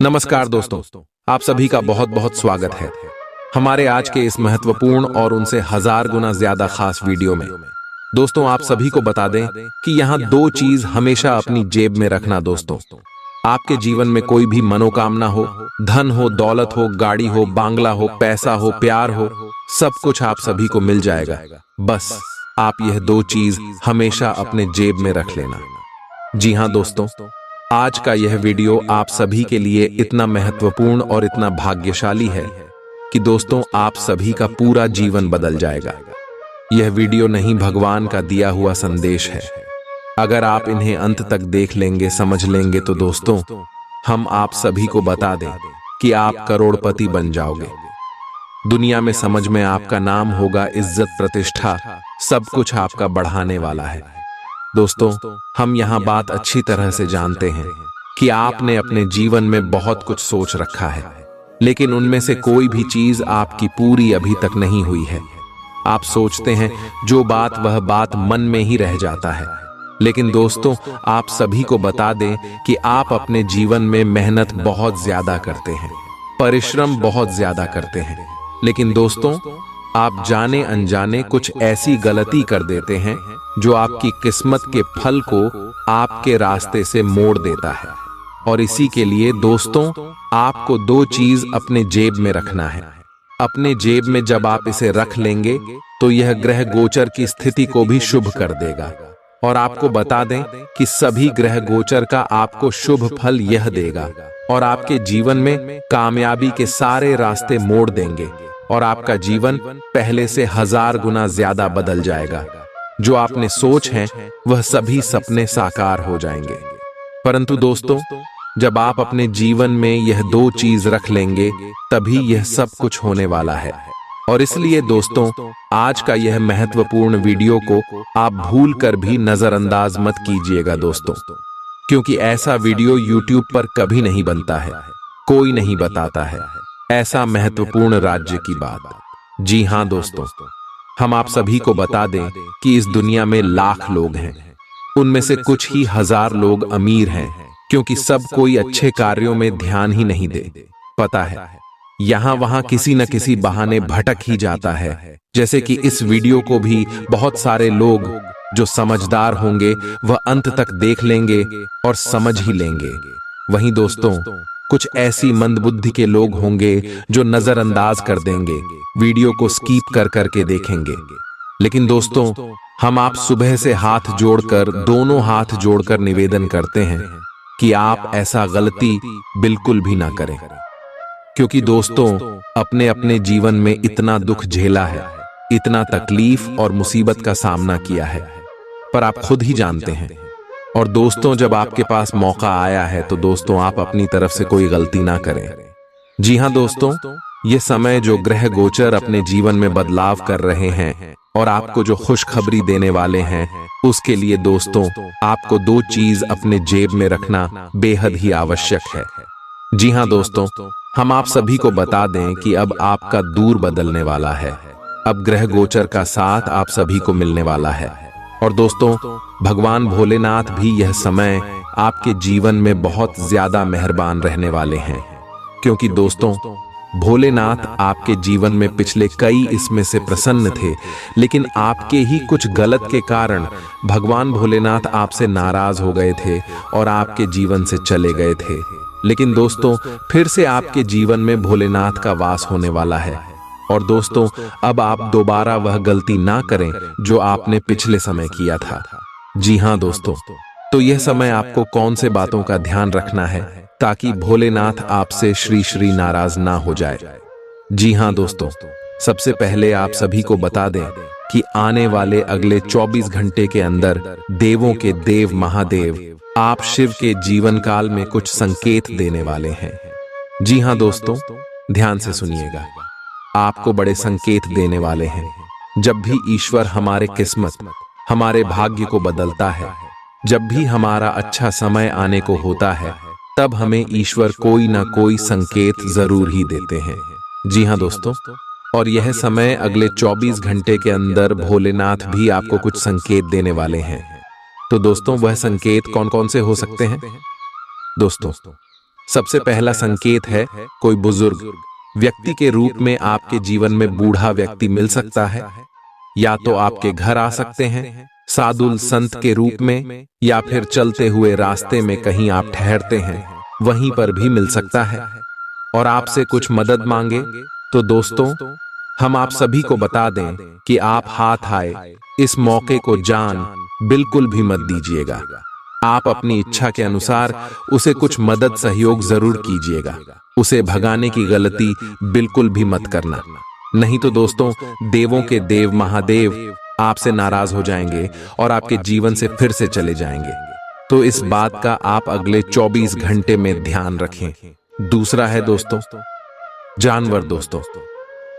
नमस्कार दोस्तों, आप सभी का बहुत बहुत स्वागत है हमारे आज के इस महत्वपूर्ण और उनसे हजार गुना ज्यादा खास वीडियो में। दोस्तों, आप सभी को बता दें कि यहाँ दो चीज हमेशा अपनी जेब में रखना। दोस्तों, आपके जीवन में कोई भी मनोकामना हो, धन हो, दौलत हो, गाड़ी हो, बांग्ला हो, पैसा हो, प्यार हो, सब कुछ आप सभी को मिल जाएगा। बस आप यह दो चीज हमेशा अपने जेब में रख लेना। जी हाँ दोस्तों, आज का यह वीडियो आप सभी के लिए इतना महत्वपूर्ण और इतना भाग्यशाली है कि दोस्तों आप सभी का पूरा जीवन बदल जाएगा। यह वीडियो नहीं, भगवान का दिया हुआ संदेश है। अगर आप इन्हें अंत तक देख लेंगे, समझ लेंगे तो दोस्तों हम आप सभी को बता दें कि आप करोड़पति बन जाओगे। दुनिया में समझ में आपका नाम होगा, इज्जत, प्रतिष्ठा, सब कुछ आपका बढ़ाने वाला है। दोस्तों, हम यहाँ बात अच्छी तरह से जानते हैं कि आपने अपने जीवन में बहुत कुछ सोच रखा है, लेकिन उनमें से कोई भी चीज आपकी पूरी अभी तक नहीं हुई है। आप सोचते हैं जो बात वह बात मन में ही रह जाता है। लेकिन दोस्तों, आप सभी को बता दें कि आप अपने जीवन में मेहनत बहुत ज्यादा करते हैं, परिश्रम बहुत ज्यादा करते हैं, लेकिन दोस्तों आप जाने अनजाने कुछ ऐसी गलती कर देते हैं जो आपकी किस्मत के फल को आपके रास्ते से मोड़ देता है। और इसी के लिए दोस्तों आपको दो चीज अपने जेब में रखना है। अपने जेब में जब आप इसे रख लेंगे तो यह ग्रह गोचर की स्थिति को भी शुभ कर देगा। और आपको बता दें कि सभी ग्रह गोचर का आपको शुभ फल यह देगा और आपके जीवन में कामयाबी के सारे रास्ते मोड़ देंगे और आपका जीवन पहले से 1000 गुना ज्यादा बदल जाएगा। जो आपने सोच है वह सभी सपने साकार हो जाएंगे। परंतु दोस्तों, जब आप अपने जीवन में यह दो चीज रख लेंगे तभी यह सब कुछ होने वाला है। और इसलिए दोस्तों आज का यह महत्वपूर्ण वीडियो को आप भूल कर भी नजरअंदाज मत कीजिएगा दोस्तों, क्योंकि ऐसा वीडियो YouTube पर कभी नहीं बनता है, कोई नहीं बताता है ऐसा महत्वपूर्ण राज्य की बात। जी हाँ दोस्तों, हम आप सभी को बता दें कि इस दुनिया में लाख लोग हैं, उनमें से कुछ ही 1000 लोग अमीर हैं, क्योंकि सब कोई अच्छे कार्यों में ध्यान ही नहीं दे। पता है, यहाँ वहाँ किसी न किसी बहाने भटक ही जाता है। जैसे कि इस वीडियो को भी बहुत सारे लोग जो समझदार होंगे वह अंत तक देख लेंगे और समझ ही लेंगे। वहीं दोस्तों कुछ ऐसी मंदबुद्धि के लोग होंगे जो नजरअंदाज कर देंगे, वीडियो को स्किप कर करके देखेंगे। लेकिन दोस्तों हम आप सुबह से हाथ जोड़कर, दोनों हाथ जोड़कर निवेदन करते हैं कि आप ऐसा गलती बिल्कुल भी ना करें, क्योंकि दोस्तों अपने अपने जीवन में इतना दुख झेला है, इतना तकलीफ और मुसीबत का सामना किया है, पर आप खुद ही जानते हैं। और दोस्तों जब आपके पास मौका आया है तो दोस्तों आप अपनी तरफ से कोई गलती ना करें। जी हाँ दोस्तों, ये समय जो ग्रह गोचर अपने जीवन में बदलाव कर रहे हैं और आपको जो खुशखबरी देने वाले हैं, उसके लिए दोस्तों आपको दो चीज अपने जेब में रखना बेहद ही आवश्यक है। जी हाँ दोस्तों, हम आप सभी को बता दें कि अब आपका दूर बदलने वाला है। अब ग्रह गोचर का साथ आप सभी को मिलने वाला है। और दोस्तों भगवान भोलेनाथ भी यह समय आपके जीवन में बहुत ज्यादा मेहरबान रहने वाले हैं, क्योंकि दोस्तों भोलेनाथ आपके जीवन में पिछले कई इसमें से प्रसन्न थे, लेकिन आपके ही कुछ गलत के कारण भगवान भोलेनाथ आपसे नाराज हो गए थे और आपके जीवन से चले गए थे। लेकिन दोस्तों फिर से आपके जीवन में भोलेनाथ का वास होने वाला है। और दोस्तों अब आप दोबारा वह गलती ना करें जो आपने पिछले समय किया था। जी हाँ दोस्तों, तो यह समय आपको कौन से बातों का ध्यान रखना है ताकि भोलेनाथ आपसे श्री श्री नाराज ना हो जाए। जी हाँ दोस्तों, सबसे पहले आप सभी को बता दें कि आने वाले अगले 24 घंटे के अंदर देवों के देव महादेव आप शिव के जीवन काल में कुछ संकेत देने वाले हैं। जी हाँ दोस्तों, ध्यान से सुनिएगा, आपको बड़े संकेत देने वाले हैं। जब भी ईश्वर हमारे किस्मत, हमारे भाग्य को बदलता है, जब भी हमारा अच्छा समय आने को होता है, तब हमें ईश्वर कोई ना कोई संकेत जरूर ही देते हैं। जी हाँ दोस्तों, और यह समय अगले 24 घंटे के अंदर भोलेनाथ भी आपको कुछ संकेत देने वाले हैं। तो दोस्तों वह संकेत कौन कौन से हो सकते हैं? दोस्तों सबसे पहला संकेत है कोई बुजुर्ग व्यक्ति के रूप में आपके जीवन में बूढ़ा व्यक्ति मिल सकता है। या तो आपके घर आ सकते हैं साधु संत के रूप में, या फिर चलते हुए रास्ते में कहीं आप ठहरते हैं वहीं पर भी मिल सकता है और आपसे कुछ मदद मांगे। तो दोस्तों, हम आप सभी को बता दें कि आप हाथ आए इस मौके को जान बिल्कुल भी मत दीजिएगा। आप अपनी इच्छा के अनुसार उसे कुछ मदद सहयोग जरूर कीजिएगा। उसे भगाने की गलती बिल्कुल भी मत करना, नहीं तो दोस्तों देवों के देव महादेव आपसे नाराज हो जाएंगे और आपके जीवन से फिर से चले जाएंगे। तो इस बात का आप अगले 24 घंटे में ध्यान रखें। दूसरा है दोस्तों जानवर। दोस्तों,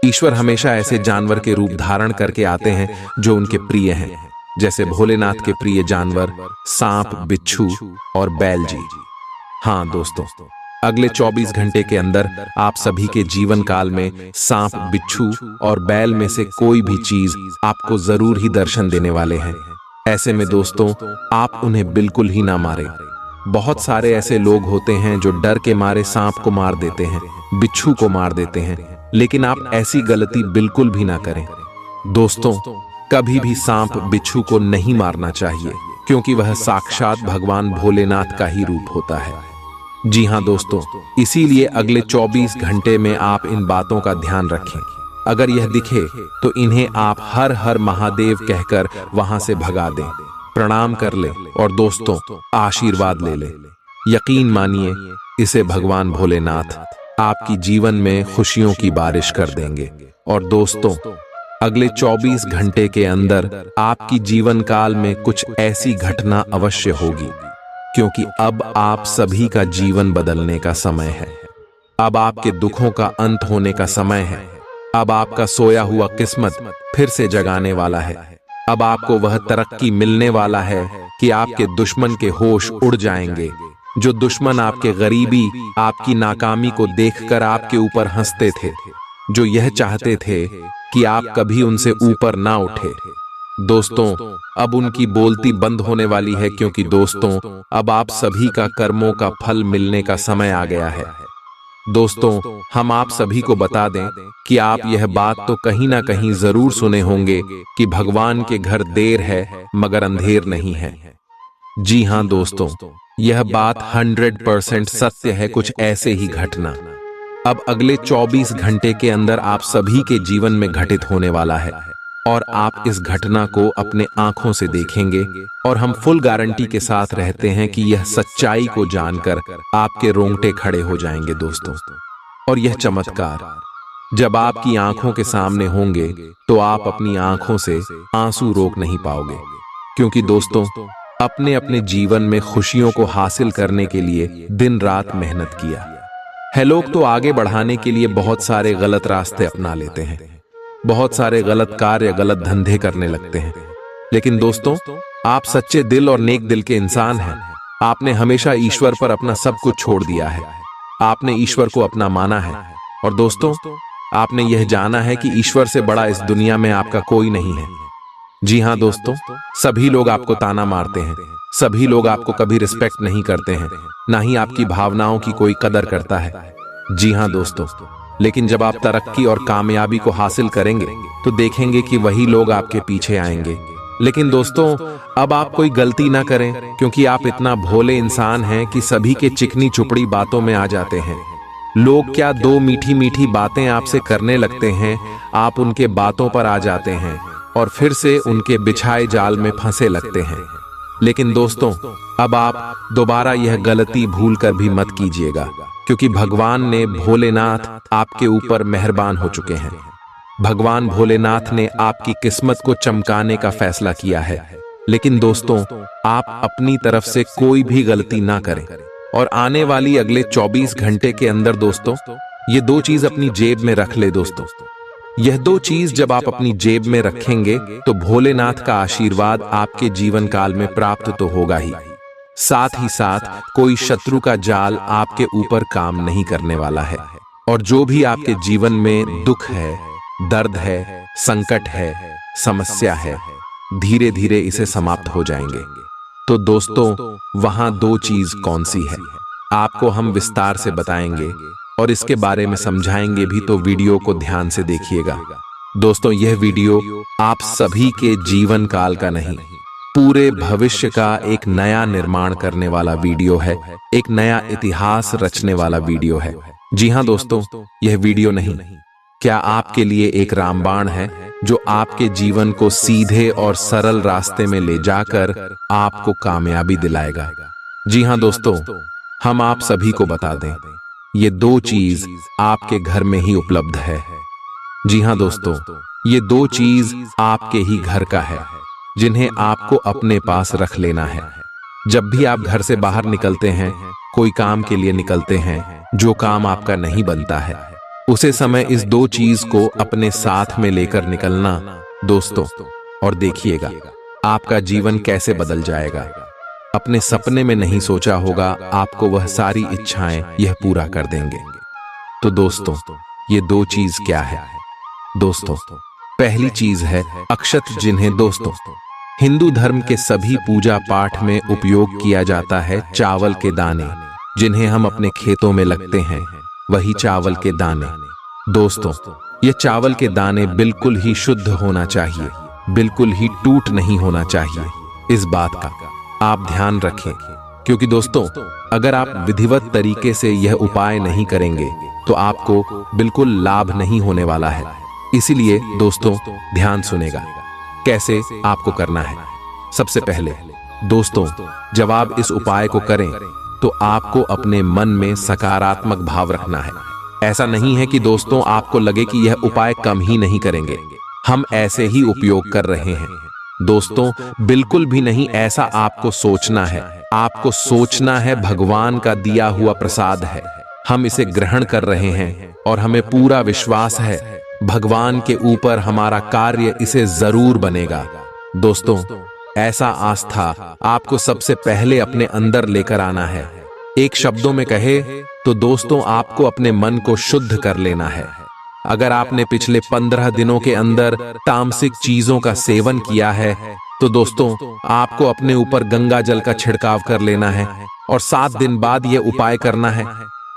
ईश्वर हमेशा ऐसे जानवर के रूप धारण करके आते हैं जो उनके प्रिय हैं, जैसे भोलेनाथ के प्रिय जानवर सांप, बिच्छू और बैल जी। हाँ दोस्तों, अगले 24 घंटे के अंदर आप सभी के जीवन काल में सांप, बिच्छू और बैल में से कोई भी चीज आपको जरूर ही दर्शन देने वाले हैं। ऐसे में दोस्तों आप उन्हें बिल्कुल ही ना मारें। बहुत सारे ऐसे लोग होते हैं जो डर के मारे सांप को मार देते हैं, बिच्छू को मार देते हैं, लेकिन आप ऐसी गलती बिल्कुल भी ना करें। दोस्तों, कभी भी सांप, बिच्छू को नहीं मारना चाहिए, क्योंकि वह साक्षात भगवान भोलेनाथ का ही रूप होता है। जी हाँ दोस्तों, इसीलिए अगले 24 घंटे में आप इन बातों का ध्यान रखें। अगर यह दिखे तो इन्हें आप हर हर महादेव कहकर वहां से भगा दें, प्रणाम कर ले और दोस्तों आशीर्वाद ले ले। यकीन मानिए, इसे भगवान भोलेनाथ आपकी जीवन में खुशियों की बारिश कर देंगे। और दोस्तों, अगले 24 घंटे के अंदर आपकी जीवन काल में कुछ ऐसी घटना अवश्य होगी, क्योंकि अब आप सभी का जीवन बदलने का समय है। अब आपके दुखों का अंत होने का समय है। अब आपका सोया हुआ किस्मत फिर से जगाने वाला है। अब आपको वह तरक्की मिलने वाला है कि आपके दुश्मन के होश उड़ जाएंगे। जो दुश्मन आपके गरीबी, आपकी नाकामी को देखकर आपके ऊपर हंसते थे, जो यह चाहते थे कि आप कभी उनसे ऊपर ना उठे, दोस्तों अब उनकी बोलती बंद होने वाली है, क्योंकि दोस्तों अब आप सभी का कर्मों का फल मिलने का समय आ गया है। दोस्तों, हम आप सभी को बता दें कि आप यह बात तो कहीं ना कहीं जरूर सुने होंगे कि भगवान के घर देर है मगर अंधेर नहीं है। जी हाँ दोस्तों, यह बात 100% सत्य है। कुछ ऐसे ही घटना अब अगले 24 घंटे के अंदर आप सभी के जीवन में घटित होने वाला है, और आप इस घटना को अपने आंखों से देखेंगे। और हम फुल गारंटी के साथ रहते हैं कि यह सच्चाई को जानकर आपके रोंगटे खड़े हो जाएंगे दोस्तों। और यह चमत्कार जब आपकी आंखों के सामने होंगे तो आप अपनी आंखों से आंसू रोक नहीं पाओगे, क्योंकि दोस्तों अपने अपने जीवन में खुशियों को हासिल करने के लिए दिन रात मेहनत किया है। लोग तो आगे बढ़ाने के लिए बहुत सारे गलत रास्ते अपना लेते हैं, बहुत सारे गलत कार्य, गलत धंधे करने लगते हैं, लेकिन दोस्तों आप सच्चे दिल और नेक दिल के इंसान हैं। आपने हमेशा ईश्वर पर अपना सब कुछ छोड़ दिया है। आपने ईश्वर को अपना माना है, और दोस्तों आपने यह जाना है कि ईश्वर से बड़ा इस दुनिया में आपका कोई नहीं है। जी हाँ दोस्तों, सभी लोग आपको ताना मारते हैं, सभी लोग आपको कभी रिस्पेक्ट नहीं करते हैं, ना ही आपकी भावनाओं की कोई कदर करता है। जी हाँ दोस्तों, लेकिन जब आप तरक्की और कामयाबी को हासिल करेंगे तो देखेंगे कि वही लोग आपके पीछे आएंगे। लेकिन दोस्तों अब आप कोई गलती ना करें, क्योंकि आप इतना भोले इंसान हैं कि सभी के चिकनी चुपड़ी बातों में आ जाते हैं। लोग क्या दो मीठी मीठी बातें आपसे करने लगते हैं, आप उनके बातों पर आ जाते हैं और फिर से उनके बिछाए जाल में फंसे लगते हैं। लेकिन दोस्तों अब आप दोबारा यह गलती भूल कर भी मत कीजिएगा, क्योंकि भगवान ने भोलेनाथ आपके ऊपर मेहरबान हो चुके हैं। भगवान भोलेनाथ ने आपकी किस्मत को चमकाने का फैसला किया है। लेकिन दोस्तों आप अपनी तरफ से कोई भी गलती ना करें, और आने वाली अगले 24 घंटे के अंदर दोस्तों ये दो चीज अपनी जेब में रख ले। दोस्तों यह दो चीज जब आप अपनी जेब में रखेंगे तो भोलेनाथ का आशीर्वाद आपके जीवन काल में प्राप्त तो होगा ही, साथ ही साथ कोई शत्रु का जाल आपके ऊपर काम नहीं करने वाला है। और जो भी आपके जीवन में दुख है, दर्द है, संकट है, समस्या है, धीरे धीरे इसे समाप्त हो जाएंगे। तो दोस्तों वहां दो चीज कौन सी है? आपको हम विस्तार से बताएंगे और इसके बारे में समझाएंगे भी, तो वीडियो को ध्यान से देखिएगा। दोस्तों, यह वीडियो आप सभी के जीवन काल का नहीं, पूरे भविष्य का एक नया निर्माण करने वाला वीडियो है, एक नया इतिहास रचने वाला वीडियो है। जी हाँ दोस्तों, यह वीडियो नहीं, क्या आपके लिए एक रामबाण है जो आपके जीवन को सीधे और सरल रास्ते में ले जाकर आपको कामयाबी दिलाएगा। जी हाँ दोस्तों, हम आप सभी को बता दें, ये दो चीज आपके घर में ही उपलब्ध है। जी हाँ दोस्तों, ये दो चीज आपके ही घर का है, जिन्हें आपको अपने पास रख लेना है। जब भी आप घर से बाहर निकलते हैं, कोई काम के लिए निकलते हैं, जो काम आपका नहीं बनता है, उसे समय इस दो चीज को अपने साथ में लेकर निकलना दोस्तों, और देखिएगा आपका जीवन कैसे बदल जाएगा। अपने सपने में नहीं सोचा होगा, आपको वह सारी इच्छाएं यह पूरा कर देंगे। तो दोस्तों, ये दो चीज क्या है? दोस्तों, पहली चीज है अक्षत, जिन्हें दोस्तों हिंदू धर्म के सभी पूजा पाठ में उपयोग किया जाता है। चावल के दाने, जिन्हें हम अपने खेतों में लगते हैं, वही चावल के दाने। दोस्तों, ये चावल के दाने बिल्कुल ही शुद्ध होना चाहिए, बिल्कुल ही टूट नहीं होना चाहिए। इस बात का आप ध्यान रखें, क्योंकि दोस्तों अगर आप विधिवत तरीके से यह उपाय नहीं करेंगे तो आपको बिल्कुल लाभ नहीं होने वाला है। इसीलिए दोस्तों ध्यान सुनेगा कैसे आपको करना है। सबसे पहले दोस्तों, जब आप इस उपाय को करें तो आपको अपने मन में सकारात्मक भाव रखना है। ऐसा नहीं है कि दोस्तों आपको लगे कि यह उपाय कम ही नहीं करेंगे, हम ऐसे ही उपयोग कर रहे हैं। दोस्तों बिल्कुल भी नहीं, ऐसा आपको सोचना है। आपको सोचना है भगवान का दिया हुआ प्रसाद है, हम इसे ग्रहण कर रहे हैं और हमें पूरा विश्वास है भगवान के ऊपर, हमारा कार्य इसे जरूर बनेगा। दोस्तों ऐसा आस्था आपको सबसे पहले अपने अंदर लेकर आना है। एक शब्दों में कहे तो दोस्तों आपको अपने मन को शुद्ध कर लेना है। अगर आपने पिछले 15 दिनों के अंदर तामसिक चीजों का सेवन किया है तो दोस्तों आपको अपने ऊपर गंगा जल का छिड़काव कर लेना है और 7 दिन बाद यह उपाय करना है,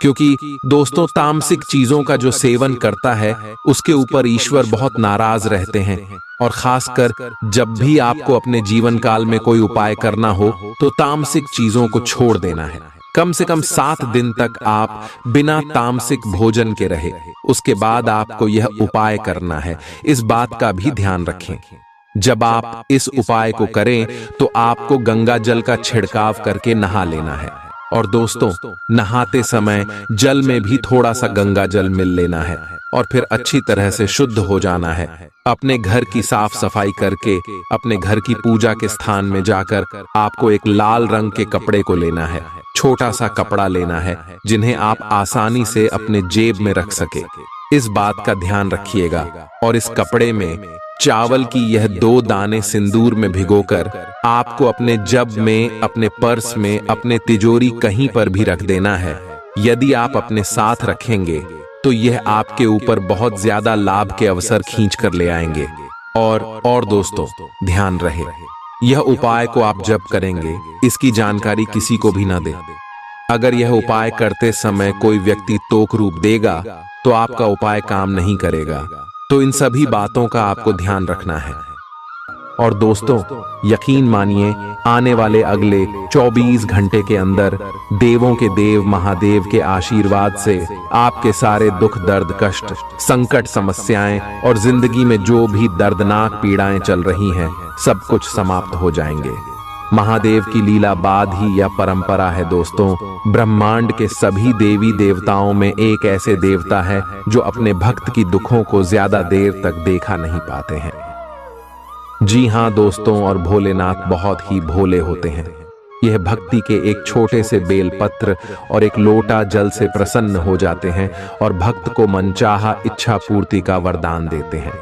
क्योंकि दोस्तों तामसिक चीजों का जो सेवन करता है उसके ऊपर ईश्वर बहुत नाराज रहते हैं। और खासकर जब भी आपको अपने जीवन काल में कोई उपाय करना हो तो तामसिक चीजों को छोड़ देना है। कम से कम 7 दिन तक आप बिना तामसिक भोजन के रहे, उसके बाद आपको यह उपाय करना है। इस बात का भी ध्यान रखें, जब आप इस उपाय को करें तो आपको गंगा जल का छिड़काव करके नहा लेना है। और दोस्तों नहाते समय जल में भी थोड़ा सा गंगा जल मिल लेना है और फिर अच्छी तरह से शुद्ध हो जाना है। अपने घर की साफ सफाई करके अपने घर की पूजा के स्थान में जाकर आपको एक लाल रंग के कपड़े को लेना है, छोटा सा कपड़ा लेना है, जिन्हें आप आसानी से अपने जेब में रख सके। इस बात का ध्यान रखिएगा और इस कपड़े में चावल की यह 2 दाने सिंदूर में भिगोकर आपको अपने जब में, अपने पर्स में, अपने तिजोरी कहीं पर भी रख देना है। यदि आप अपने साथ रखेंगे तो यह आपके ऊपर बहुत ज्यादा लाभ के अवसर खींच कर ले आएंगे। और दोस्तों ध्यान रहे, यह उपाय को आप जब करेंगे इसकी जानकारी किसी को भी ना दें। अगर यह उपाय करते समय कोई व्यक्ति तोक रूप देगा तो आपका उपाय काम नहीं करेगा। तो इन सभी बातों का आपको ध्यान रखना है। और दोस्तों यकीन मानिए, आने वाले अगले 24 घंटे के अंदर देवों के देव महादेव के आशीर्वाद से आपके सारे दुख, दर्द, कष्ट, संकट, समस्याएं और जिंदगी में जो भी दर्दनाक पीड़ाएं चल रही हैं, सब कुछ समाप्त हो जाएंगे। महादेव की लीला बाद ही यह परंपरा है दोस्तों। ब्रह्मांड के सभी देवी देवताओं में एक ऐसे देवता है जो अपने भक्त की दुखों को ज्यादा देर तक देखा नहीं पाते हैं। जी हाँ दोस्तों, और भोलेनाथ बहुत ही भोले होते हैं। यह भक्ति के एक छोटे से बेलपत्र और एक लोटा जल से प्रसन्न हो जाते हैं और भक्त को मनचाहा इच्छा पूर्ति का वरदान देते हैं।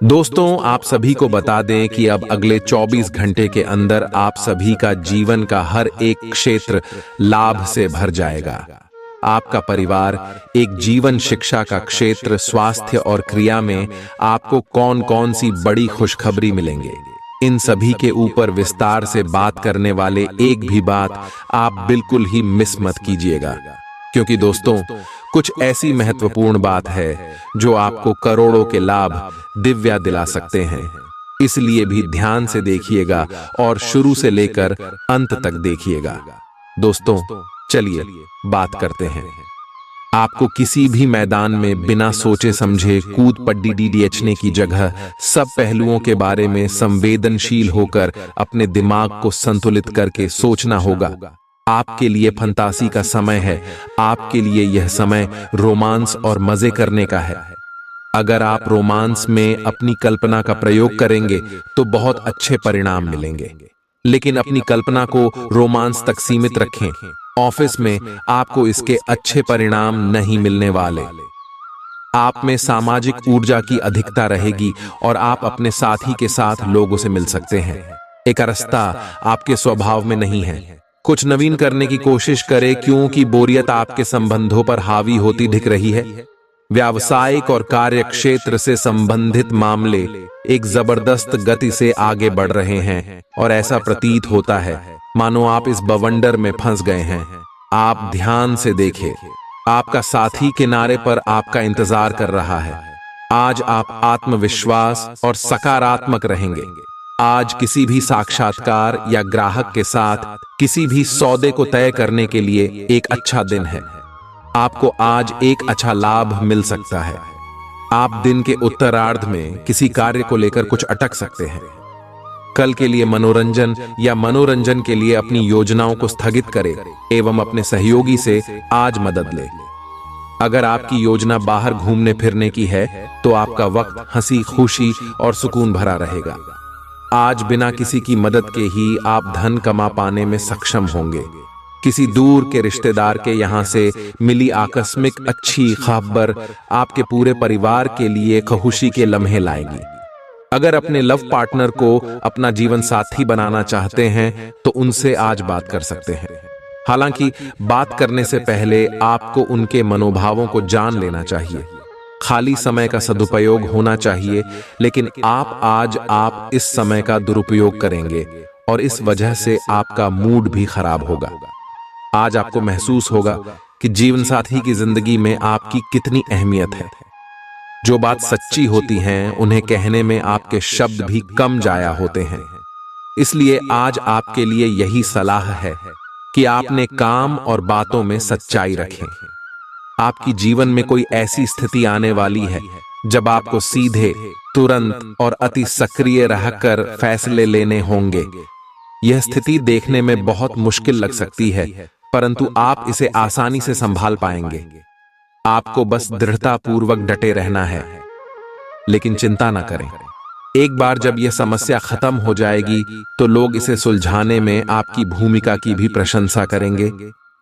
दोस्तों आप सभी को बता दें कि अब अगले 24 घंटे के अंदर आप सभी का जीवन का हर एक क्षेत्र लाभ से भर जाएगा। आपका परिवार, एक जीवन शिक्षा का क्षेत्र, स्वास्थ्य और क्रिया में आपको कौन कौन सी बड़ी खुशखबरी मिलेंगे, इन सभी के ऊपर विस्तार से बात करने वाले एक भी बात आप बिल्कुल ही मिस मत कीजिएगा, क्योंकि दोस्तों कुछ ऐसी महत्वपूर्ण बात है जो आपको करोड़ों के लाभ दिव्या दिला सकते हैं। इसलिए भी ध्यान से देखिएगा और शुरू से लेकर अंत तक देखिएगा। दोस्तों चलिए बात करते हैं। आपको किसी भी मैदान में बिना सोचे समझे कूद पड्डी डीडीएचने की जगह सब पहलुओं के बारे में संवेदनशील होकर अपने दिमाग को संतुलित करके सोचना होगा। आपके लिए फंतासी का समय है। आपके लिए यह समय रोमांस और मजे करने का है। अगर आप रोमांस में अपनी कल्पना का प्रयोग करेंगे तो बहुत अच्छे परिणाम मिलेंगे, लेकिन अपनी कल्पना को रोमांस तक सीमित रखें। ऑफिस में आपको इसके अच्छे परिणाम नहीं मिलने वाले। आप में सामाजिक ऊर्जा की अधिकता रहेगी और आप अपने साथी के साथ लोगों से मिल सकते हैं। एकरसता आपके स्वभाव में नहीं है। कुछ नवीन करने की कोशिश करें, क्योंकि बोरियत आपके संबंधों पर हावी होती दिख रही है। व्यावसायिक और कार्य क्षेत्र से संबंधित मामले एक जबरदस्त गति से आगे बढ़ रहे हैं और ऐसा प्रतीत होता है मानो आप इस बवंडर में फंस गए हैं। आप ध्यान से देखें, आपका साथी किनारे पर आपका इंतजार कर रहा है। आज आप आत्मविश्वास और सकारात्मक रहेंगे। आज किसी भी साक्षात्कार या ग्राहक के साथ किसी भी सौदे को तय करने के लिए एक अच्छा दिन है। आपको आज एक अच्छा लाभ मिल सकता है। आप दिन के उत्तरार्ध में किसी कार्य को लेकर कुछ अटक सकते हैं। कल के लिए मनोरंजन या मनोरंजन के लिए अपनी योजनाओं को स्थगित करें एवं अपने सहयोगी से आज मदद लें। अगर आपकी योजना बाहर घूमने फिरने की है तो आपका वक्त हंसी खुशी और सुकून भरा रहेगा। आज बिना किसी की मदद के ही आप धन कमा पाने में सक्षम होंगे। किसी दूर के रिश्तेदार के यहाँ से मिली आकस्मिक अच्छी खबर आपके पूरे परिवार के लिए खुशी के लम्हे लाएगी। अगर अपने लव पार्टनर को अपना जीवन साथी बनाना चाहते हैं तो उनसे आज बात कर सकते हैं। हालांकि बात करने से पहले आपको उनके मनोभावों को जान लेना चाहिए। खाली समय का सदुपयोग होना चाहिए, लेकिन आप इस समय का दुरुपयोग करेंगे और इस वजह से आपका मूड भी खराब होगा। आज आपको महसूस होगा कि जीवन साथी की जिंदगी में आपकी कितनी अहमियत है। जो बात सच्ची होती हैं उन्हें कहने में आपके शब्द भी कम जाया होते हैं। इसलिए आज आपके लिए यही सलाह है कि आपने काम और बातों में सच्चाई रखें। आपकी जीवन में कोई ऐसी स्थिति आने वाली है जब आपको सीधे, तुरंत और अति सक्रिय रहकर फैसले लेने होंगे। यह स्थिति देखने में बहुत मुश्किल लग सकती है, परंतु आप इसे आसानी से संभाल पाएंगे। आपको बस दृढ़ता पूर्वक डटे रहना है, लेकिन चिंता न करें। एक बार जब यह समस्या खत्म हो जाएगी तो लोग इसे सुलझाने में आपकी भूमिका की भी प्रशंसा करेंगे।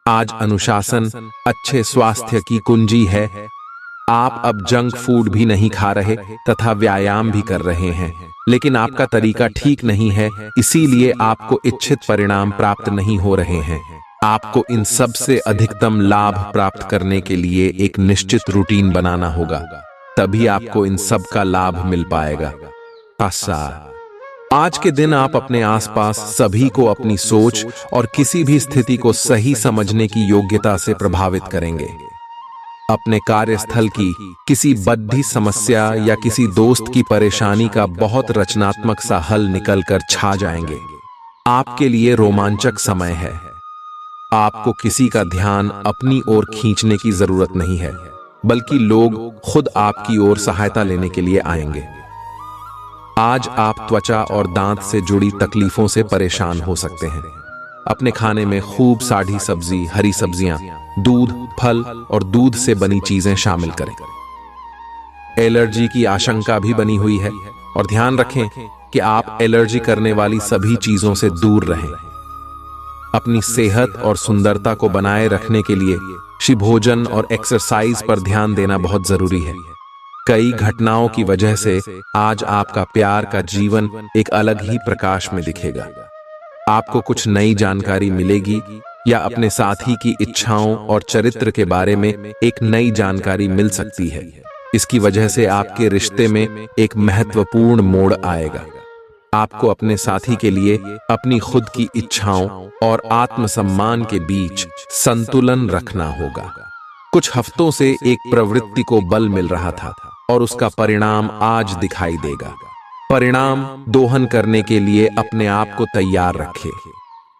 आज अनुशासन अच्छे स्वास्थ्य की कुंजी है। आप अब जंक फूड भी नहीं खा रहे तथा व्यायाम भी कर रहे हैं, लेकिन आपका तरीका ठीक नहीं है, इसीलिए आपको इच्छित परिणाम प्राप्त नहीं हो रहे हैं। आपको इन सब से अधिकतम लाभ प्राप्त करने के लिए एक निश्चित रूटीन बनाना होगा, तभी आपको इन सब का लाभ मिल पाएगा। आज के दिन आप अपने आसपास सभी को अपनी सोच और किसी भी स्थिति को सही समझने की योग्यता से प्रभावित करेंगे। अपने कार्यस्थल की किसी बद्धी समस्या या किसी दोस्त की परेशानी का बहुत रचनात्मक सा हल निकलकर छा जाएंगे। आपके लिए रोमांचक समय है। आपको किसी का ध्यान अपनी ओर खींचने की जरूरत नहीं है, बल्कि लोग खुद आपकी ओर सहायता लेने के लिए आएंगे। आज आप त्वचा और दांत से जुड़ी तकलीफों से परेशान हो सकते हैं। अपने खाने में खूब साड़ी सब्जी, हरी सब्जियां, दूध, फल और दूध से बनी चीजें शामिल करें। एलर्जी की आशंका भी बनी हुई है और ध्यान रखें कि आप एलर्जी करने वाली सभी चीजों से दूर रहें। अपनी सेहत और सुंदरता को बनाए रखने के लिए शिभोजन और एक्सरसाइज पर ध्यान देना बहुत जरूरी है। कई घटनाओं की वजह से आज आपका प्यार का जीवन एक अलग ही प्रकाश में दिखेगा। आपको कुछ नई जानकारी मिलेगी या अपने साथी की इच्छाओं और चरित्र के बारे में एक नई जानकारी मिल सकती है। इसकी वजह से आपके रिश्ते में एक महत्वपूर्ण मोड़ आएगा। आपको अपने साथी के लिए अपनी खुद की इच्छाओं और आत्मसम्मान के बीच संतुलन रखना होगा। कुछ हफ्तों से एक प्रवृत्ति को बल मिल रहा था और उसका परिणाम आज दिखाई देगा। परिणाम दोहन करने के लिए अपने आप को तैयार रखें।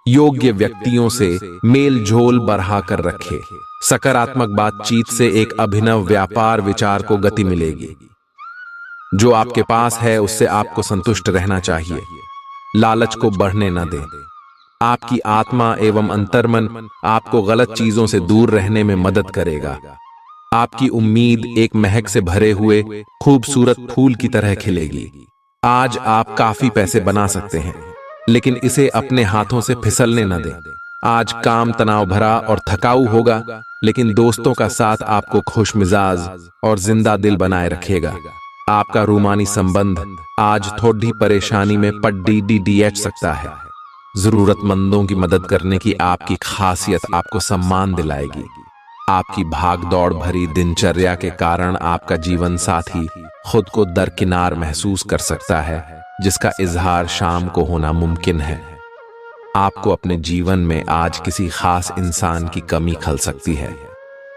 योग्य व्यक्तियों से मेल झोल बढ़ा कर रखें। सकारात्मक बातचीत से एक अभिनव व्यापार विचार को गति मिलेगी। जो आपके पास है उससे आपको संतुष्ट रहना चाहिए। लालच को बढ़ने न दें। आपकी आत्मा एवं अंतर्मन आपको गलत चीजों से दूर रहने में मदद करेगा। आपकी उम्मीद एक महक से भरे हुए खूबसूरत फूल की तरह खिलेगी। आज आप काफी पैसे बना सकते हैं, लेकिन इसे अपने हाथों से फिसलने न दें। आज काम तनाव भरा और थकाऊ होगा, लेकिन दोस्तों का साथ आपको खुश मिजाज और जिंदा दिल बनाए रखेगा। आपका रूमानी संबंध आज थोड़ी परेशानी में पड़ सकता है। जरूरतमंदों की मदद करने की आपकी खासियत आपको सम्मान दिलाएगी। आपकी भाग दौड़ भरी दिनचर्या के कारण आपका जीवन साथी खुद को दरकिनार महसूस कर सकता है, जिसका इजहार शाम को होना मुमकिन है। आपको अपने जीवन में आज किसी खास इंसान की कमी खल सकती है।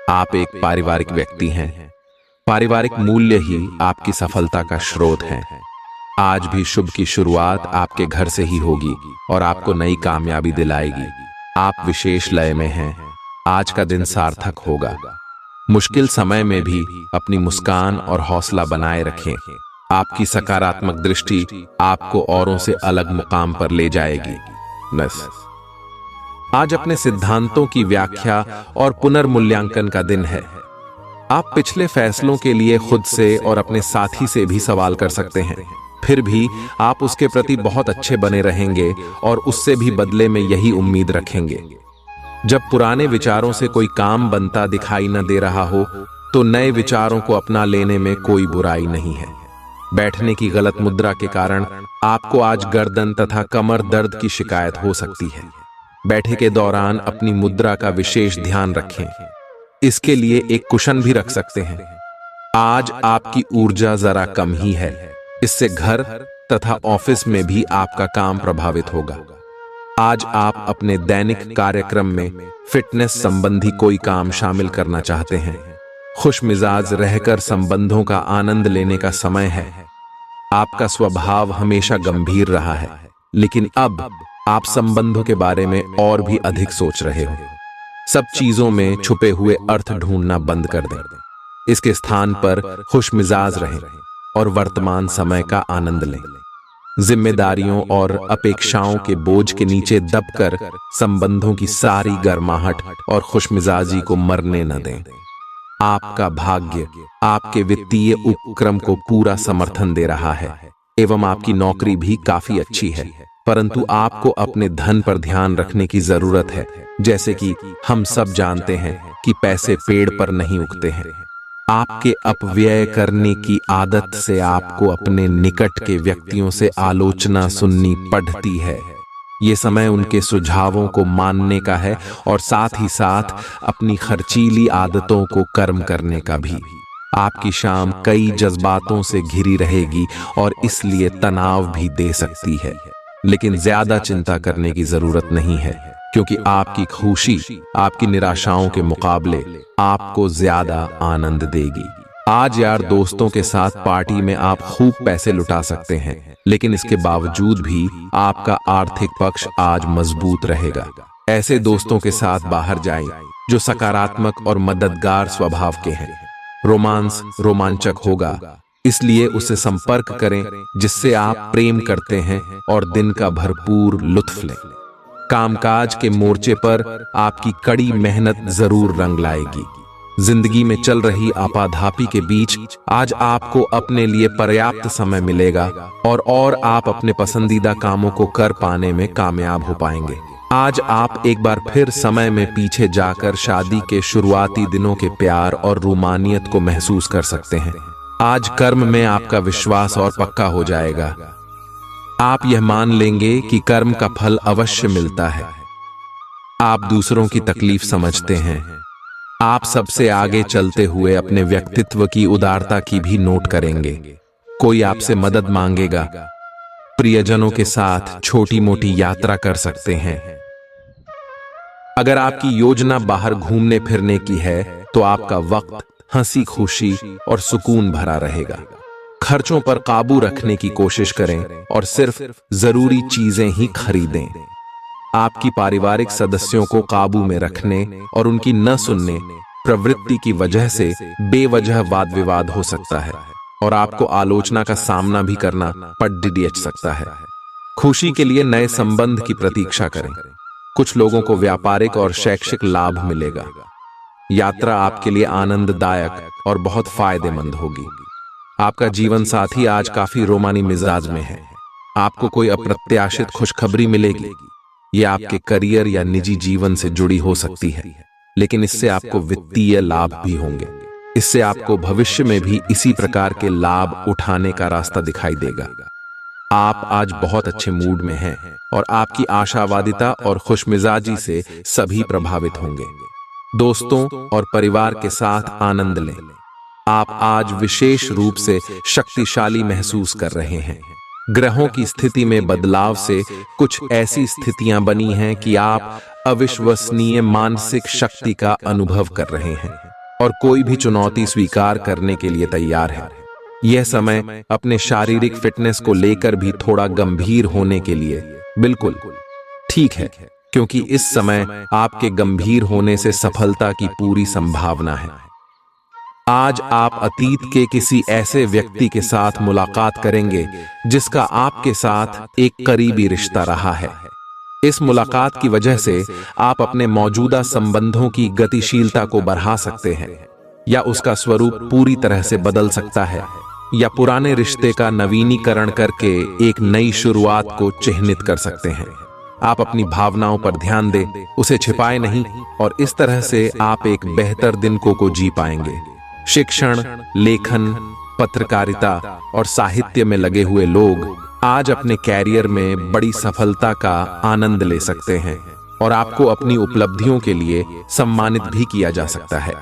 आप एक पारिवारिक व्यक्ति हैं। पारिवारिक मूल्य ही आपकी सफलता का स्रोत है। आज भी शुभ की शुरुआत आपके घर से ही होगी और आपको नई कामयाबी दिलाएगी। आप विशेष लय में हैं। आज का दिन सार्थक होगा। मुश्किल समय में भी अपनी मुस्कान और हौसला बनाए रखें। आपकी सकारात्मक दृष्टि आपको औरों से अलग मुकाम पर ले जाएगी। आज अपने सिद्धांतों की व्याख्या और पुनर्मूल्यांकन का दिन है। आप पिछले फैसलों के लिए खुद से और अपने साथी से भी सवाल कर सकते हैं। फिर भी आप उसके प्रति बहुत अच्छे बने रहेंगे और उससे भी बदले में यही उम्मीद रखेंगे। जब पुराने विचारों से कोई काम बनता दिखाई न दे रहा हो, तो नए विचारों को अपना लेने में कोई बुराई नहीं है। बैठने की गलत मुद्रा के कारण आपको आज गर्दन तथा कमर दर्द की शिकायत हो सकती है। बैठे के दौरान अपनी मुद्रा का विशेष ध्यान रखें। इसके लिए एक कुशन भी रख सकते हैं। आज आपकी ऊर्जा जरा कम ही है। इससे घर तथा ऑफिस में भी आपका काम प्रभावित होगा। आज आप अपने दैनिक कार्यक्रम में फिटनेस संबंधी कोई काम शामिल करना चाहते हैं। खुश मिजाज रहकर संबंधों का आनंद लेने का समय है। आपका स्वभाव हमेशा गंभीर रहा है, लेकिन अब आप संबंधों के बारे में और भी अधिक सोच रहे हो। सब चीजों में छुपे हुए अर्थ ढूंढना बंद कर दें। इसके स्थान पर खुश मिजाज रहें और वर्तमान समय का आनंद लें। जिम्मेदारियों और अपेक्षाओं के बोझ के नीचे दबकर संबंधों की सारी गर्माहट और खुशमिजाजी को मरने न दें। आपका भाग्य आपके वित्तीय उपक्रम को पूरा समर्थन दे रहा है एवं आपकी नौकरी भी काफी अच्छी है, परंतु आपको अपने धन पर ध्यान रखने की जरूरत है। जैसे कि हम सब जानते हैं कि पैसे पेड़ पर नहीं उगते हैं। आपके अपव्यय करने की आदत से आपको अपने निकट के व्यक्तियों से आलोचना सुननी पड़ती है। ये समय उनके सुझावों को मानने का है और साथ ही साथ अपनी खर्चीली आदतों को कर्म करने का भी। आपकी शाम कई जज्बातों से घिरी रहेगी और इसलिए तनाव भी दे सकती है, लेकिन ज्यादा चिंता करने की जरूरत नहीं है, क्योंकि आपकी खुशी आपकी निराशाओं के मुकाबले आपको ज्यादा आनंद देगी। आज यार दोस्तों के साथ पार्टी में आप खूब पैसे लुटा सकते हैं, लेकिन इसके बावजूद भी आपका आर्थिक पक्ष आज मजबूत रहेगा। ऐसे दोस्तों के साथ बाहर जाएं जो सकारात्मक और मददगार स्वभाव के हैं। रोमांस रोमांचक होगा, इसलिए उसे संपर्क करें जिससे आप प्रेम करते हैं और दिन का भरपूर लुत्फ लें। कामकाज के मोर्चे पर आपकी कड़ी मेहनत जरूर रंग लाएगी। जिंदगी में चल रही आपाधापी के बीच आज आपको अपने लिए पर्याप्त समय मिलेगा और आप अपने पसंदीदा कामों को कर पाने में कामयाब हो पाएंगे। आज आप एक बार फिर समय में पीछे जाकर शादी के शुरुआती दिनों के प्यार और रूमानियत को महसूस कर सकते हैं। आज कर्म में आपका विश्वास और पक्का हो जाएगा। आप यह मान लेंगे कि कर्म का फल अवश्य मिलता है। आप दूसरों की तकलीफ समझते हैं। आप सबसे आगे चलते हुए अपने व्यक्तित्व की उदारता की भी नोट करेंगे। कोई आपसे मदद मांगेगा प्रियजनों के साथ छोटी मोटी यात्रा कर सकते हैं। अगर आपकी योजना बाहर घूमने फिरने की है तो आपका वक्त हंसी खुशी और सुकून भरा रहेगा। खर्चों पर काबू रखने की कोशिश करें और सिर्फ जरूरी चीजें ही खरीदें। आपकी पारिवारिक सदस्यों को काबू में रखने और उनकी न सुनने प्रवृत्ति की वजह से बेवजह वाद विवाद हो सकता है और आपको आलोचना का सामना भी करना पड़ सकता है। खुशी के लिए नए संबंध की प्रतीक्षा करें। कुछ लोगों को व्यापारिक और शैक्षिक लाभ मिलेगा। यात्रा आपके लिए आनंददायक और बहुत फायदेमंद होगी। आपका जीवन साथी आज काफी रोमानी मिजाज में है। आपको कोई अप्रत्याशित खुशखबरी मिलेगी। ये आपके करियर या निजी जीवन से जुड़ी हो सकती है, लेकिन इससे आपको वित्तीय लाभ भी होंगे। इससे आपको भविष्य में भी इसी प्रकार के लाभ उठाने का रास्ता दिखाई देगा। आप आज बहुत अच्छे मूड में हैं और आपकी आशावादिता और खुशमिजाजी से सभी प्रभावित होंगे। दोस्तों और परिवार के साथ आनंद लें। आप आज विशेष रूप से शक्तिशाली महसूस कर रहे हैं। ग्रहों की स्थिति में बदलाव से कुछ ऐसी स्थितियां बनी हैं कि आप अविश्वसनीय मानसिक शक्ति का अनुभव कर रहे हैं और कोई भी चुनौती स्वीकार करने के लिए तैयार है। यह समय अपने शारीरिक फिटनेस को लेकर भी थोड़ा गंभीर होने के लिए बिल्कुल ठीक है, क्योंकि इस समय आपके गंभीर होने से सफलता की पूरी संभावना है। आज आप अतीत के किसी ऐसे व्यक्ति के साथ मुलाकात करेंगे जिसका आपके साथ एक करीबी रिश्ता रहा है। इस मुलाकात की वजह से आप अपने मौजूदा संबंधों की गतिशीलता को बढ़ा सकते हैं, या उसका स्वरूप पूरी तरह से बदल सकता है, या पुराने रिश्ते का नवीनीकरण करके एक नई शुरुआत को चिह्नित कर सकते हैं। आप अपनी भावनाओं पर ध्यान दें, उसे छिपाए नहीं, और इस तरह से आप एक बेहतर दिन को जी पाएंगे। शिक्षण, लेखन, पत्रकारिता और साहित्य में लगे हुए लोग आज अपने कैरियर में बड़ी सफलता का आनंद ले सकते हैं और आपको अपनी उपलब्धियों के लिए सम्मानित भी किया जा सकता है।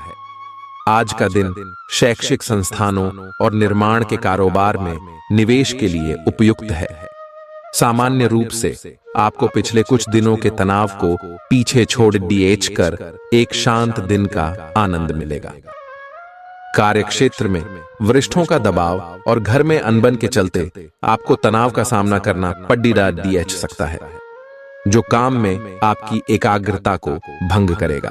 आज का दिन शैक्षिक संस्थानों और निर्माण के कारोबार में निवेश के लिए उपयुक्त है। सामान्य रूप से आपको पिछले कुछ दिनों के तनाव को पीछे छोड़ कर एक शांत दिन का आनंद मिलेगा। कार्यक्षेत्र में वरिष्ठों का दबाव और घर में अनबन के चलते आपको तनाव का सामना करना पड़ सकता है, जो काम में आपकी एकाग्रता को भंग करेगा।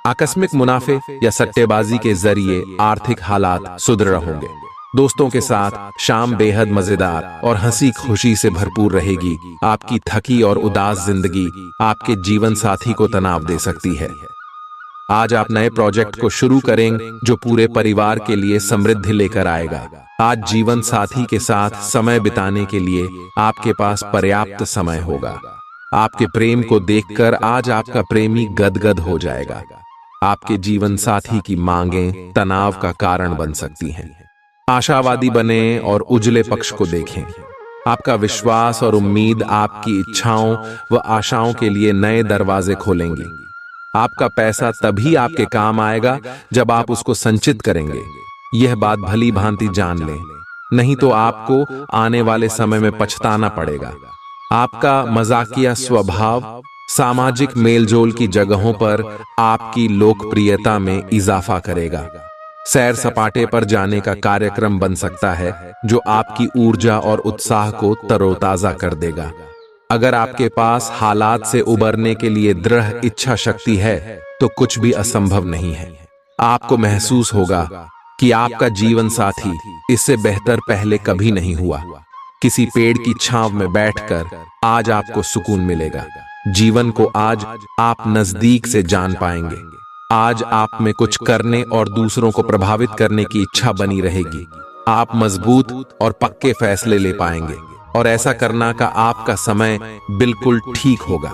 आकस्मिक मुनाफे या सट्टेबाजी के जरिए आर्थिक हालात सुदृढ़ होंगे। दोस्तों के साथ शाम बेहद मजेदार और हंसी खुशी से भरपूर रहेगी। आपकी थकी और उदास जिंदगी आपके जीवन साथी को तनाव दे सकती है। आज आप नए प्रोजेक्ट को शुरू करेंगे जो पूरे परिवार के लिए समृद्धि लेकर आएगा। आज जीवन साथी के साथ समय बिताने के लिए आपके पास पर्याप्त समय होगा। आपके प्रेम को देखकर आज आपका प्रेमी गदगद हो जाएगा। आपके जीवन साथी की मांगें तनाव का कारण बन सकती हैं। आशावादी बने और उजले पक्ष को देखें। आपका विश्वास और उम्मीद आपकी इच्छाओं व आशाओं के लिए नए दरवाजे खोलेंगी। आपका पैसा तभी आपके काम आएगा जब आप उसको संचित करेंगे। यह बात भली भांति जान लें, नहीं तो आपको आने वाले समय में पछताना पड़ेगा। आपका मजाकिया स्वभाव सामाजिक मेलजोल की जगहों पर आपकी लोकप्रियता में इजाफा करेगा। सैर सपाटे पर जाने का कार्यक्रम बन सकता है जो आपकी ऊर्जा और उत्साह को तरोताजा कर देगा। अगर आपके पास हालात से उबरने के लिए दृढ़ इच्छा शक्ति है तो कुछ भी असंभव नहीं है। आपको महसूस होगा कि आपका जीवन साथी इससे बेहतर पहले कभी नहीं हुआ। किसी पेड़ की छांव में बैठकर आज आपको सुकून मिलेगा। जीवन को आज आप नजदीक से जान पाएंगे। आज आप में कुछ करने और दूसरों को प्रभावित करने की इच्छा बनी रहेगी। आप मजबूत और पक्के फैसले ले पाएंगे और ऐसा करना का आपका समय बिल्कुल ठीक होगा।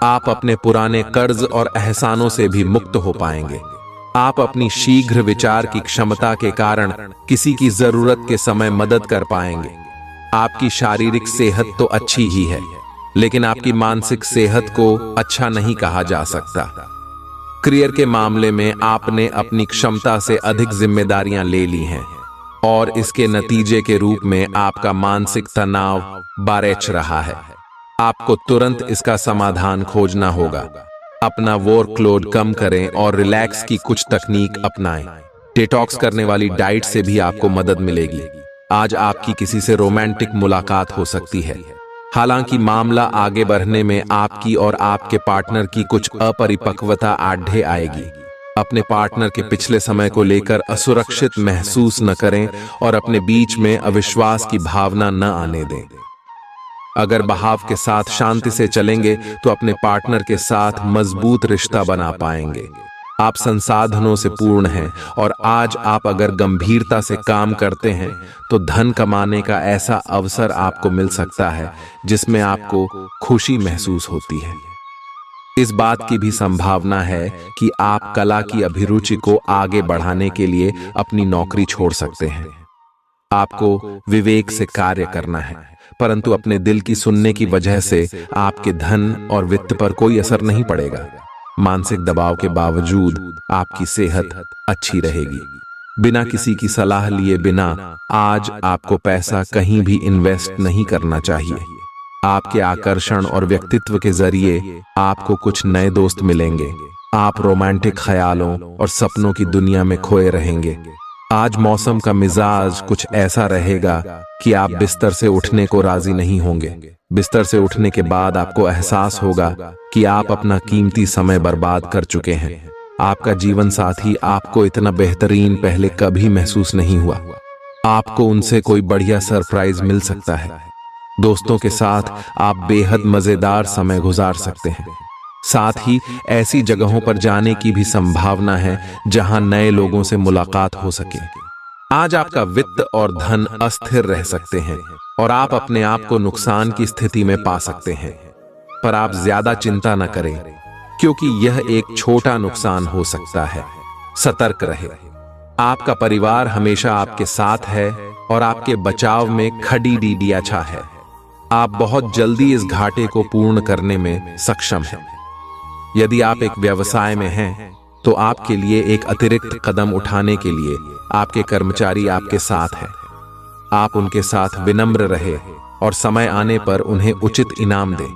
आप अपने पुराने कर्ज और एहसानों से भी मुक्त हो पाएंगे। आप अपनी शीघ्र विचार की क्षमता के कारण किसी की जरूरत के समय मदद कर पाएंगे। आपकी शारीरिक सेहत तो अच्छी ही है, लेकिन आपकी मानसिक सेहत को अच्छा नहीं कहा जा सकता। करियर के मामले में आपने अपनी क्षमता से अधिक जिम्मेदारियां ले ली हैं और इसके नतीजे के रूप में आपका मानसिक तनाव बारेच रहा है। आपको तुरंत इसका समाधान खोजना होगा। अपना वर्कलोड कम करें और रिलैक्स की कुछ तकनीक अपनाएं। डिटॉक्स करने वाली डाइट से भी आपको मदद मिलेगी। आज आपकी किसी से रोमांटिक मुलाकात हो सकती है। हालांकि मामला आगे बढ़ने में आपकी और आपके पार्टनर की कुछ अपरिपक्वता आढ़े आएगी। अपने पार्टनर के पिछले समय को लेकर असुरक्षित महसूस न करें और अपने बीच में अविश्वास की भावना न आने दें। अगर बहाव के साथ शांति से चलेंगे तो अपने पार्टनर के साथ मजबूत रिश्ता बना पाएंगे। आप संसाधनों से पूर्ण हैं और आज आप अगर गंभीरता से काम करते हैं तो धन कमाने का ऐसा अवसर आपको मिल सकता है जिसमें आपको खुशी महसूस होती है। इस बात की भी संभावना है कि आप कला की अभिरुचि को आगे बढ़ाने के लिए अपनी नौकरी छोड़ सकते हैं। आपको विवेक से कार्य करना है, परंतु अपने दिल की सुनने की वजह से आपके धन और वित्त पर कोई असर नहीं पड़ेगा। मानसिक दबाव के बावजूद आपकी सेहत अच्छी रहेगी। बिना किसी की सलाह लिए बिना आज आपको पैसा कहीं भी इन्वेस्ट नहीं करना चाहिए। आपके आकर्षण और व्यक्तित्व के जरिए आपको कुछ नए दोस्त मिलेंगे। आप रोमांटिक ख्यालों और सपनों की दुनिया में खोए रहेंगे। आज मौसम का मिजाज कुछ ऐसा रहेगा कि आप बिस्तर से उठने को राजी नहीं होंगे। बिस्तर से उठने के बाद आपको एहसास होगा कि आप अपना कीमती समय बर्बाद कर चुके हैं। आपका जीवन साथी आपको इतना बेहतरीन पहले कभी महसूस नहीं हुआ। आपको उनसे कोई बढ़िया सरप्राइज मिल सकता है। दोस्तों के साथ आप बेहद मजेदार समय गुजार सकते हैं। साथ ही ऐसी जगहों पर जाने की भी संभावना है जहां नए लोगों से मुलाकात हो सके। आज आपका वित्त और धन अस्थिर रह सकते हैं और आप अपने आप को नुकसान की स्थिति में पा सकते हैं, पर आप ज्यादा चिंता न करें क्योंकि यह एक छोटा नुकसान हो सकता है। सतर्क रहे। आपका परिवार हमेशा आपके साथ है और आपके बचाव में खड़ी डीडिया छा है। आप बहुत जल्दी इस घाटे को पूर्ण करने में सक्षम हैं। यदि आप एक व्यवसाय में हैं तो आपके लिए एक अतिरिक्त कदम उठाने के लिए आपके कर्मचारी आपके साथ हैं। आप उनके साथ विनम्र रहे और समय आने पर उन्हें उचित इनाम दें।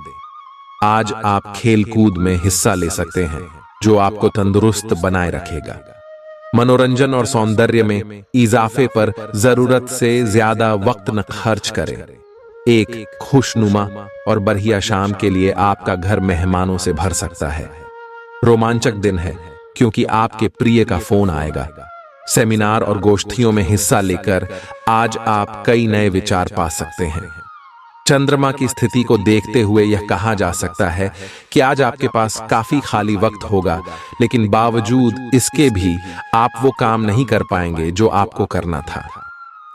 आज आप खेल कूद में हिस्सा ले सकते हैं जो आपको तंदुरुस्त बनाए रखेगा। मनोरंजन और सौंदर्य में इजाफे पर जरूरत से ज्यादा वक्त न खर्च करें। एक खुशनुमा और बढ़िया शाम के लिए आपका घर मेहमानों से भर सकता है। रोमांचक दिन है क्योंकि आपके प्रिय का फोन आएगा। सेमिनार और गोष्ठियों में हिस्सा लेकर आज आप कई नए विचार पा सकते हैं। चंद्रमा की स्थिति को देखते हुए यह कहा जा सकता है कि आज आपके पास काफी खाली वक्त होगा, लेकिन बावजूद इसके भी आप वो काम नहीं कर पाएंगे जो आपको करना था।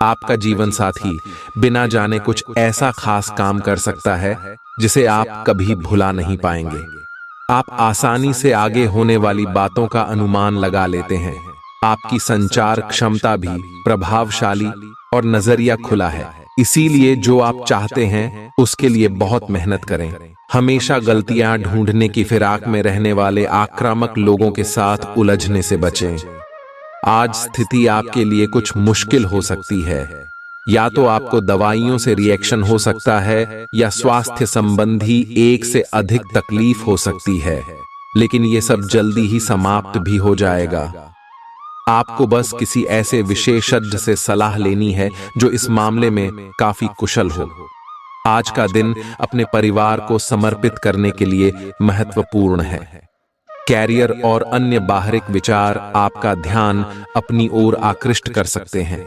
आपका जीवन साथी बिना जाने कुछ ऐसा खास काम कर सकता है जिसे आप कभी भुला नहीं पाएंगे। आप आसानी से आगे होने वाली बातों का अनुमान लगा लेते हैं। आपकी संचार क्षमता भी प्रभावशाली और नजरिया खुला है, इसीलिए जो आप चाहते हैं उसके लिए बहुत मेहनत करें। हमेशा गलतियां ढूंढने की फिराक में रहने वाले आक्रामक लोगों के साथ उलझने से बचें। आज स्थिति आपके लिए कुछ मुश्किल हो सकती है। या तो आपको दवाइयों से रिएक्शन हो सकता है या स्वास्थ्य संबंधी एक से अधिक तकलीफ हो सकती है, लेकिन ये सब जल्दी ही समाप्त भी हो जाएगा। आपको बस किसी ऐसे विशेषज्ञ से सलाह लेनी है जो इस मामले में काफी कुशल हो। आज का दिन अपने परिवार को समर्पित करने के लिए महत्वपूर्ण है। कैरियर और अन्य बाहरिक विचार आपका ध्यान अपनी ओर आकृष्ट कर सकते हैं।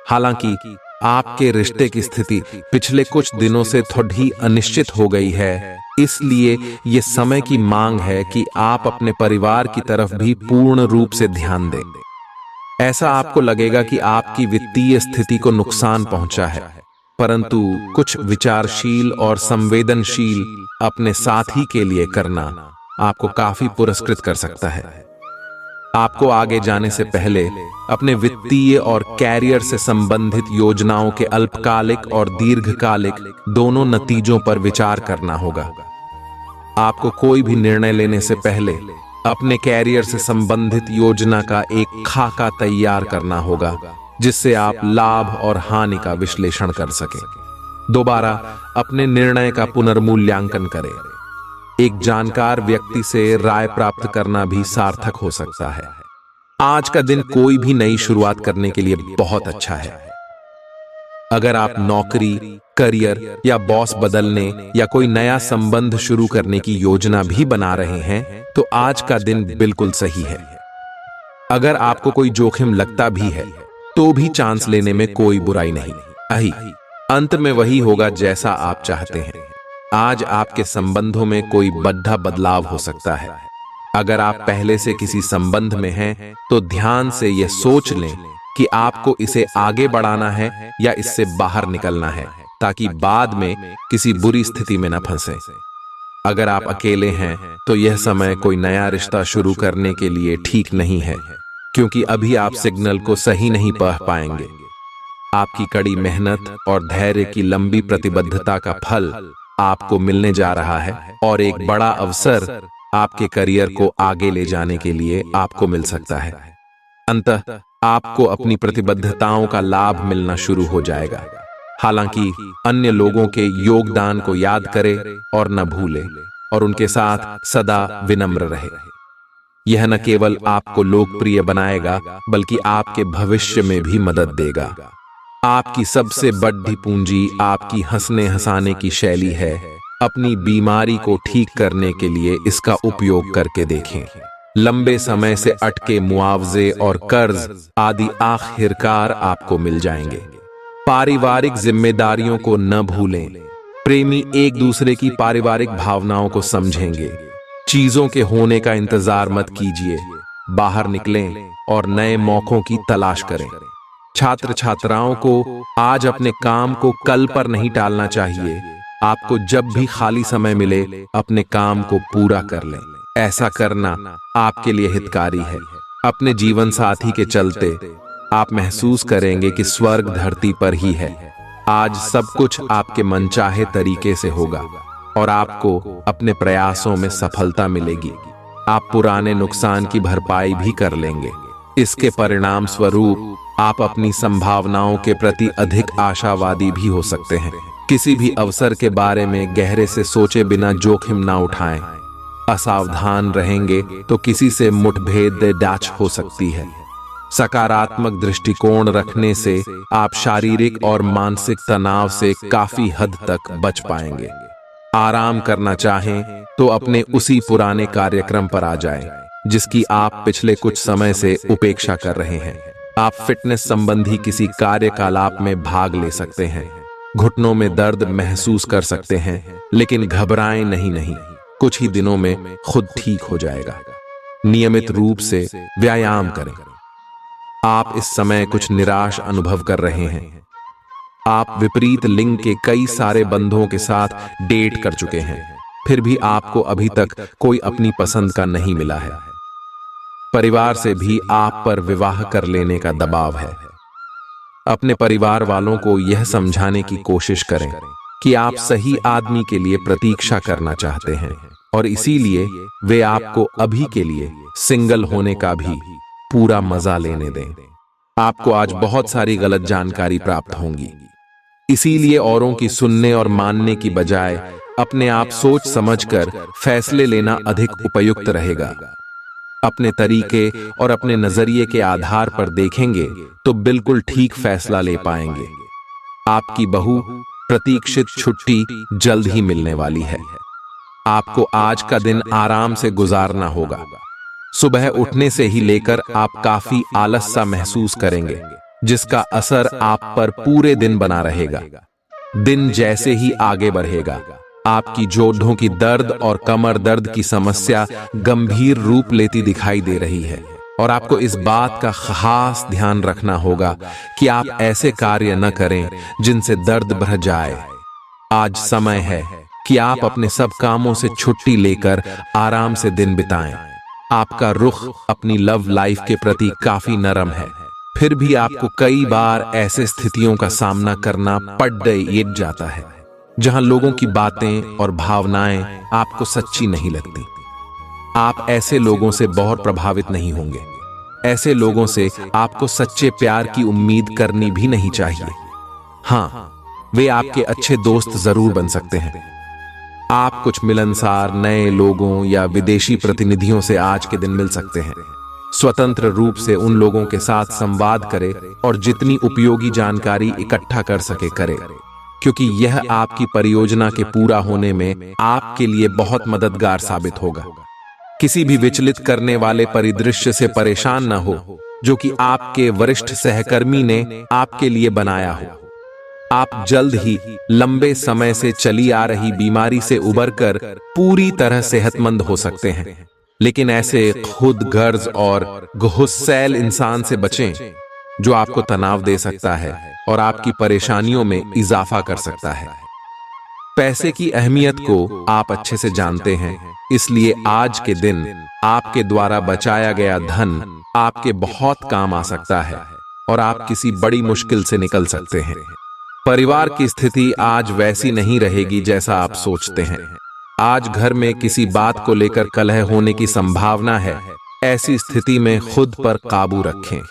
हालांकि आपके रिश्ते की स्थिति पिछले कुछ दिनों से थोड़ी अनिश्चित हो गई है, इसलिए ये समय की मांग है कि आप अपने परिवार की तरफ भी पूर्ण रूप से ध्यान दें। ऐसा आपको लगेगा कि आपकी वित्तीय स्थिति को नुकसान पहुंचा है, परंतु कुछ विचारशील और संवेदनशील अपने साथी के लिए करना आपको काफी पुरस्कृत कर सकता है। आपको आगे जाने से पहले अपने वित्तीय और कैरियर से संबंधित योजनाओं के अल्पकालिक और दीर्घकालिक दोनों नतीजों पर विचार करना होगा। आपको कोई भी निर्णय लेने से पहले अपने कैरियर से संबंधित योजना का एक खाका तैयार करना होगा, जिससे आप लाभ और हानि का विश्लेषण कर सकें। दोबारा अपने निर्णय का पुनर्मूल्यांकन करें। एक जानकार व्यक्ति से राय प्राप्त करना भी सार्थक हो सकता है। आज का दिन कोई भी नई शुरुआत करने के लिए बहुत अच्छा है। अगर आप नौकरी, करियर या बॉस बदलने या कोई नया संबंध शुरू करने की योजना भी बना रहे हैं तो आज का दिन बिल्कुल सही है। अगर आपको कोई जोखिम लगता भी है तो भी चांस लेने में कोई बुराई नहीं। अंत में वही होगा जैसा आप चाहते हैं। आज आपके संबंधों में कोई बड़ा बदलाव हो सकता है। अगर आप पहले से किसी संबंध में हैं तो ध्यान से यह सोच लें कि आपको इसे आगे बढ़ाना है या इससे बाहर निकलना है, ताकि बाद में किसी बुरी स्थिति में न फंसे। अगर आप अकेले हैं तो यह समय कोई नया रिश्ता शुरू करने के लिए ठीक नहीं है, क्योंकि अभी आप सिग्नल को सही नहीं पढ़ पाएंगे। आपकी कड़ी मेहनत और धैर्य की लंबी प्रतिबद्धता का फल आपको मिलने जा रहा है और एक बड़ा अवसर आपके करियर को आगे ले जाने के लिए आपको मिल सकता है। अंततः आपको अपनी प्रतिबद्धताओं का लाभ मिलना शुरू हो जाएगा। हालांकि अन्य लोगों के योगदान को याद करें और न भूलें और उनके साथ सदा विनम्र रहे। यह न केवल आपको लोकप्रिय बनाएगा बल्कि आपके भविष्य में भी मदद देगा। आपकी सबसे बड़ी पूंजी आपकी हंसने हंसाने की शैली है। अपनी बीमारी को ठीक करने के लिए इसका उपयोग करके देखें। लंबे समय से अटके मुआवजे और कर्ज आदि आखिरकार आपको मिल जाएंगे। पारिवारिक जिम्मेदारियों को न भूलें। प्रेमी एक दूसरे की पारिवारिक भावनाओं को समझेंगे। चीजों के होने का इंतजार मत कीजिए, बाहर निकलें और नए मौकों की तलाश करें। छात्र छात्राओं को आज अपने काम को कल पर नहीं टालना चाहिए। आपको जब भी खाली समय मिले अपने काम को पूरा कर लें। ऐसा करना आपके लिए हितकारी है। अपने जीवन साथी के चलते आप महसूस करेंगे कि स्वर्ग धरती पर ही है। आज सब कुछ आपके मनचाहे तरीके से होगा और आपको अपने प्रयासों में सफलता मिलेगी। आप पुराने नुकसान की भरपाई भी कर लेंगे। इसके परिणाम स्वरूप आप अपनी संभावनाओं के प्रति अधिक आशावादी भी हो सकते हैं। किसी भी अवसर के बारे में गहरे से सोचे बिना जोखिम ना उठाएं। असावधान रहेंगे तो किसी से मुठभेड़ डाच हो सकती है। सकारात्मक दृष्टिकोण रखने से आप शारीरिक और मानसिक तनाव से काफी हद तक बच पाएंगे। आराम करना चाहें तो अपने उसी पुराने कार्यक्रम पर आ जाएं, जिसकी आप पिछले कुछ समय से उपेक्षा कर रहे हैं। आप फिटनेस संबंधी किसी कार्यकलाप में भाग ले सकते हैं। घुटनों में दर्द महसूस कर सकते हैं, लेकिन घबराएं नहीं, कुछ ही दिनों में खुद ठीक हो जाएगा। नियमित रूप से व्यायाम करें। आप इस समय कुछ निराश अनुभव कर रहे हैं। आप विपरीत लिंग के कई सारे बंधुओं के साथ डेट कर चुके हैं, फिर भी आपको अभी तक कोई अपनी पसंद का नहीं मिला है। परिवार से भी आप पर विवाह कर लेने का दबाव है। अपने परिवार वालों को यह समझाने की कोशिश करें कि आप सही आदमी के लिए प्रतीक्षा करना चाहते हैं और इसीलिए वे आपको अभी के लिए सिंगल होने का भी पूरा मजा लेने दें। आपको आज बहुत सारी गलत जानकारी प्राप्त होंगी, इसीलिए औरों की सुनने और मानने की बजाय अपने आप सोच समझकर फैसले लेना अधिक उपयुक्त रहेगा। अपने तरीके और अपने नजरिए के आधार पर देखेंगे तो बिल्कुल ठीक फैसला ले पाएंगे। आपकी बहु प्रतीक्षित छुट्टी जल्द ही मिलने वाली है। आपको आज का दिन आराम से गुजारना होगा। सुबह उठने से ही लेकर आप काफी आलस सा महसूस करेंगे, जिसका असर आप पर पूरे दिन बना रहेगा। दिन जैसे ही आगे बढ़ेगा, आपकी जोड़ों की दर्द और कमर दर्द की समस्या गंभीर रूप लेती दिखाई दे रही है और आपको इस बात का खास ध्यान रखना होगा कि आप ऐसे कार्य न करें जिनसे दर्द बढ़ जाए। आज समय है कि आप अपने सब कामों से छुट्टी लेकर आराम से दिन बिताएं। आपका रुख अपनी लव लाइफ के प्रति काफी नरम है, फिर भी आपको कई बार ऐसे स्थितियों का सामना करना पड़ जाता है जहां लोगों की बातें और भावनाएं आपको सच्ची नहीं लगती। आप ऐसे लोगों से बहुत प्रभावित नहीं होंगे। ऐसे लोगों से आपको सच्चे प्यार की उम्मीद करनी भी नहीं चाहिए। हाँ, वे आपके अच्छे दोस्त जरूर बन सकते हैं। आप कुछ मिलनसार नए लोगों या विदेशी प्रतिनिधियों से आज के दिन मिल सकते हैं। स्वतंत्र रूप से उन लोगों के साथ संवाद करें और जितनी उपयोगी जानकारी इकट्ठा कर सके करें, क्योंकि यह आपकी परियोजना के पूरा होने में आपके लिए बहुत मददगार साबित होगा। किसी भी विचलित करने वाले परिदृश्य से परेशान न हो जो कि आपके वरिष्ठ सहकर्मी ने आपके लिए बनाया हो। आप जल्द ही लंबे समय से चली आ रही बीमारी से उबरकर पूरी तरह सेहतमंद हो सकते हैं, लेकिन ऐसे खुद गर्ज और गुस्सैल इंसान से बचें जो आपको तनाव दे सकता है और आपकी परेशानियों में इजाफा कर सकता है। पैसे की अहमियत को आप अच्छे से जानते हैं, इसलिए आज के दिन आपके द्वारा बचाया गया धन आपके बहुत काम आ सकता है और आप किसी बड़ी मुश्किल से निकल सकते हैं। परिवार की स्थिति आज वैसी नहीं रहेगी जैसा आप सोचते हैं। आज घर में किसी बात को लेकर कलह होने की संभावना है। ऐसी स्थिति में खुद पर काबू रखें।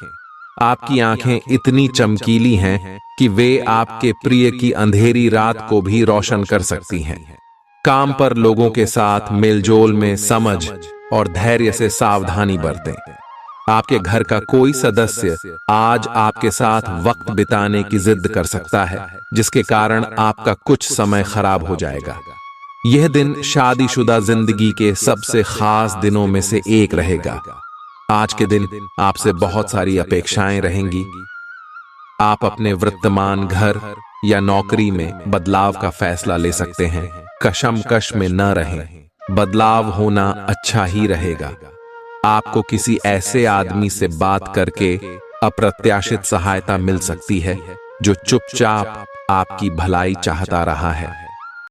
आपकी आंखें इतनी चमकीली हैं कि वे आपके प्रिय की अंधेरी रात को भी रोशन कर सकती हैं। काम पर लोगों के साथ मेलजोल में समझ और धैर्य से सावधानी बरतें। आपके घर का कोई सदस्य आज आपके साथ वक्त बिताने की जिद कर सकता है, जिसके कारण आपका कुछ समय खराब हो जाएगा। यह दिन शादीशुदा जिंदगी के सबसे खास दिनों में से एक रहेगा। आज के दिन आपसे बहुत सारी अपेक्षाएं रहेंगी। आप अपने वर्तमान घर या नौकरी में बदलाव का फैसला ले सकते हैं। कशमकश में न रहें, बदलाव होना अच्छा ही रहेगा। आपको किसी ऐसे आदमी से बात करके अप्रत्याशित सहायता मिल सकती है जो चुपचाप आपकी भलाई चाहता रहा है।